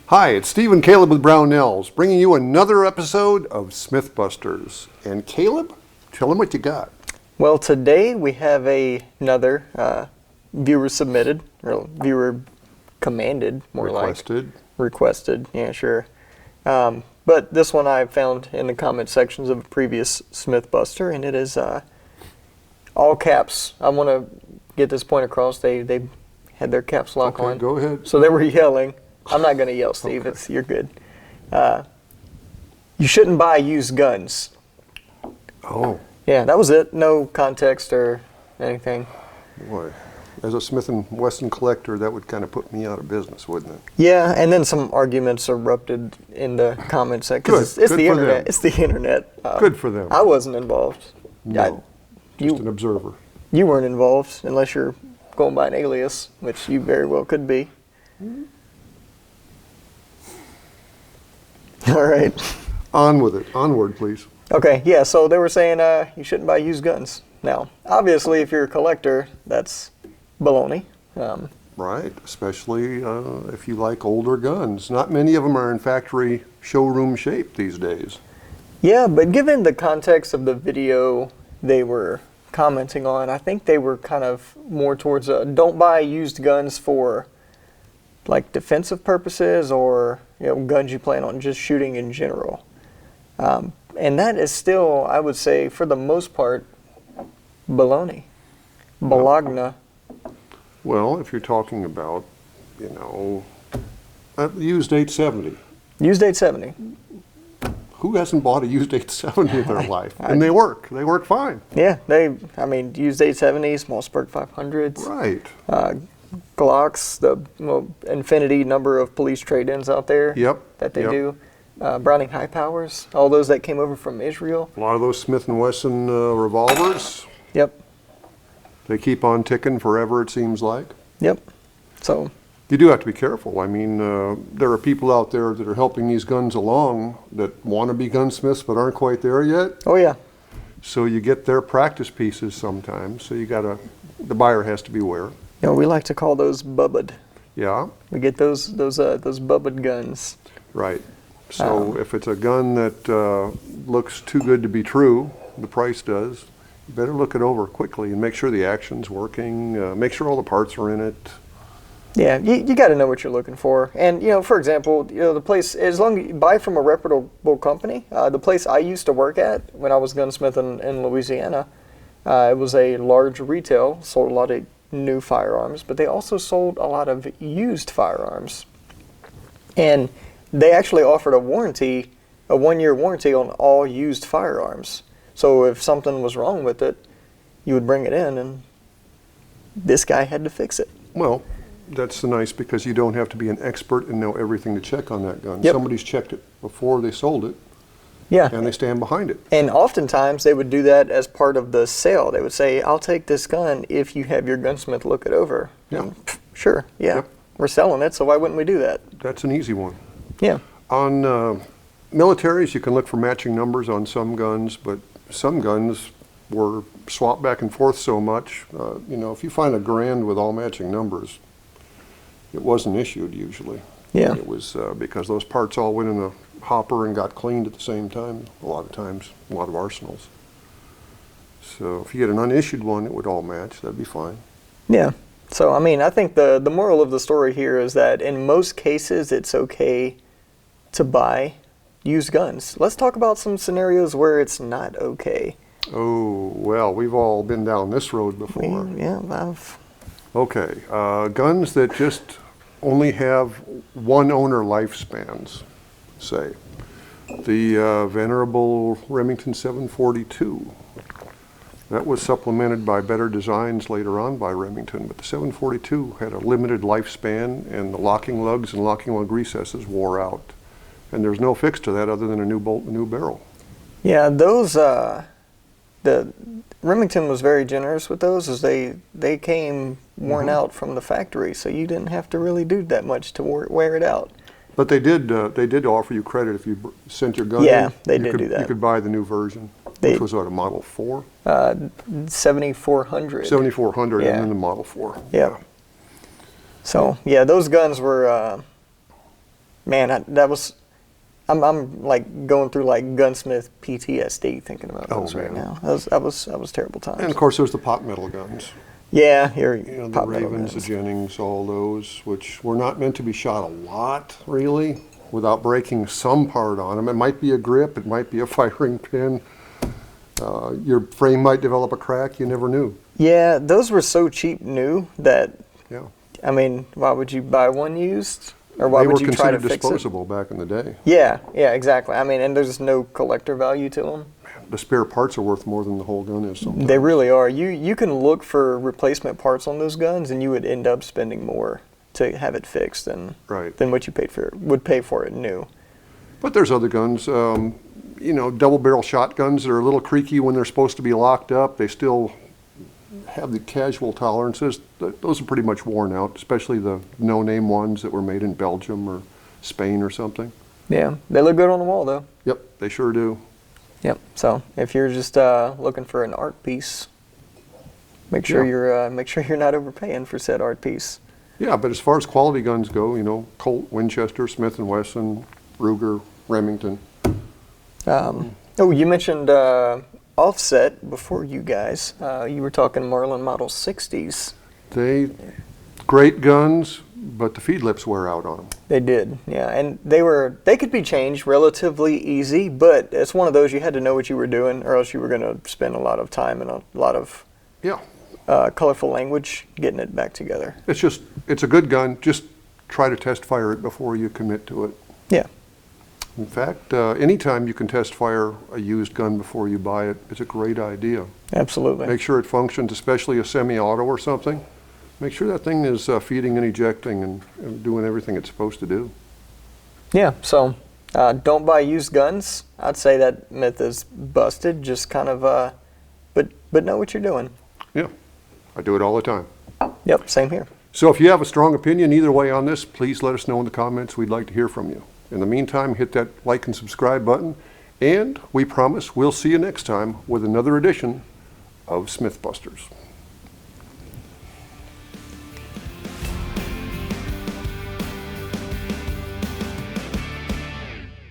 Hi, it's Steve and Caleb with Brownells, bringing you another episode of Smyth Busters. And Caleb, tell them what you got. Well, today we have another viewer submitted, or viewer commanded, requested, yeah, sure. But this one I found in the comment sections of a previous Smyth Buster, and it is all caps. I want to get this point across. They had their caps lock on. Go ahead. So they were yelling. I'm not going to yell, Steve. Okay. You're good. You shouldn't buy used guns. Oh. Yeah, that was it. No context or anything. Boy, as a Smith Wesson collector, that would kind of put me out of business, wouldn't it? Yeah, and then some arguments erupted in the comment section. Good. It's Good the for internet. them. It's the internet. Good for them. I wasn't involved. No, just an observer. You weren't involved unless you're going by an alias, which you very well could be. All right. On with it. Onward, please. Okay, yeah, so they were saying you shouldn't buy used guns. Now, obviously, if you're a collector, that's baloney. Right, especially if you like older guns. Not many of them are in factory showroom shape these days. Yeah, but given the context of the video they were commenting on, I think they were kind of more towards don't buy used guns for like defensive purposes or guns you plan on just shooting in general. And that is still, I would say, for the most part, baloney. Bologna. Well, if you're talking about, used 870. Used 870. Who hasn't bought a used 870 in their life? And they work. They work fine. Yeah, used 870s, Mossberg 500s. Right. Glocks, the infinity number of police trade-ins out there. Yep. That they do. Browning high powers, all those that came over from Israel. A lot of those Smith & Wesson revolvers. Yep. They keep on ticking forever, it seems like. Yep. So you do have to be careful. I mean, there are people out there that are helping these guns along that want to be gunsmiths but aren't quite there yet. Oh yeah. So you get their practice pieces sometimes. So the buyer has to beware. We like to call those Bubba'd. Yeah. We get those Bubba'd guns. Right. So if it's a gun that looks too good to be true, the price does, you better look it over quickly and make sure the action's working, make sure all the parts are in it. Yeah, you got to know what you're looking for. And, for example, the place, as long as you buy from a reputable company, the place I used to work at when I was gunsmith in Louisiana, it was a large retail, sold a lot of new firearms, but they also sold a lot of used firearms. And they actually offered a warranty, a 1-year warranty on all used firearms. So if something was wrong with it, you would bring it in and this guy had to fix it. Well, that's nice because you don't have to be an expert and know everything to check on that gun. Yep. Somebody's checked it before they sold it. Yeah. And they stand behind it. And oftentimes they would do that as part of the sale. They would say, I'll take this gun if you have your gunsmith look it over. Yeah. Sure, yeah. Yep. We're selling it, so why wouldn't we do that? That's an easy one. Yeah. On militaries, you can look for matching numbers on some guns, but some guns were swapped back and forth so much. If you find a Garand with all matching numbers, it wasn't issued usually. Yeah. It was because those parts all went in a hopper and got cleaned at the same time, a lot of times, a lot of arsenals. So if you get an unissued one, it would all match. That'd be fine. Yeah. So, I think the moral of the story here is that in most cases, it's okay to buy used guns. Let's talk about some scenarios where it's not okay. Oh, well, we've all been down this road before. Okay, guns that just only have one owner lifespans, say. The venerable Remington 742. That was supplemented by better designs later on by Remington, but the 742 had a limited lifespan and the locking lugs and locking lug recesses wore out. And there's no fix to that other than a new bolt and a new barrel. Yeah, those, the Remington was very generous with those as they came worn out from the factory, so you didn't have to really do that much to wear it out. But they did offer you credit if you sent your gun in. Yeah, they did do that. You could buy the new version, which was what, a Model 4? 7400. 7400 Yeah. and then the Model 4. Yeah. So, yeah, those guns were Man, I'm like going through like gunsmith PTSD thinking about those right now. That was terrible times. And of course, there's the pot metal guns. Yeah, The Ravens, the Jennings, all those, which were not meant to be shot a lot, really, without breaking some part on them. It might be a grip, it might be a firing pin. Your frame might develop a crack, you never knew. Yeah, those were so cheap new that, Yeah. I mean, why would you buy one used? Or why would you try to fix it? They were considered disposable back in the day. Yeah, exactly. I mean, and there's no collector value to them. The spare parts are worth more than the whole gun is sometimes. They really are. You can look for replacement parts on those guns, and you would end up spending more to have it fixed than what you would pay for it new. But there's other guns, double barrel shotguns that are a little creaky when they're supposed to be locked up. They still have the casual tolerances. Those are pretty much worn out, especially the no-name ones that were made in Belgium or Spain or something. Yeah, they look good on the wall though. Yep, they sure do. Yep. So if you're just looking for an art piece, make sure you're not overpaying for said art piece. Yeah, but as far as quality guns go, Colt, Winchester, Smith & Wesson, Ruger, Remington. You mentioned offset before you guys. You were talking Marlin Model 60s. Great guns, but the feed lips wear out on them. They did, yeah, and they could be changed relatively easy, but it's one of those you had to know what you were doing, or else you were going to spend a lot of time and a lot of colorful language getting it back together. It's a good gun. Just try to test fire it before you commit to it. Yeah. In fact, anytime you can test fire a used gun before you buy it, it's a great idea. Absolutely. Make sure it functions, especially a semi-auto or something. Make sure that thing is feeding and ejecting and doing everything it's supposed to do. Yeah, so don't buy used guns. I'd say that myth is busted. Just kind of, but know what you're doing. Yeah, I do it all the time. Yep, same here. So if you have a strong opinion either way on this, please let us know in the comments. We'd like to hear from you. In the meantime, hit that like and subscribe button, and we promise we'll see you next time with another edition of Smyth Busters.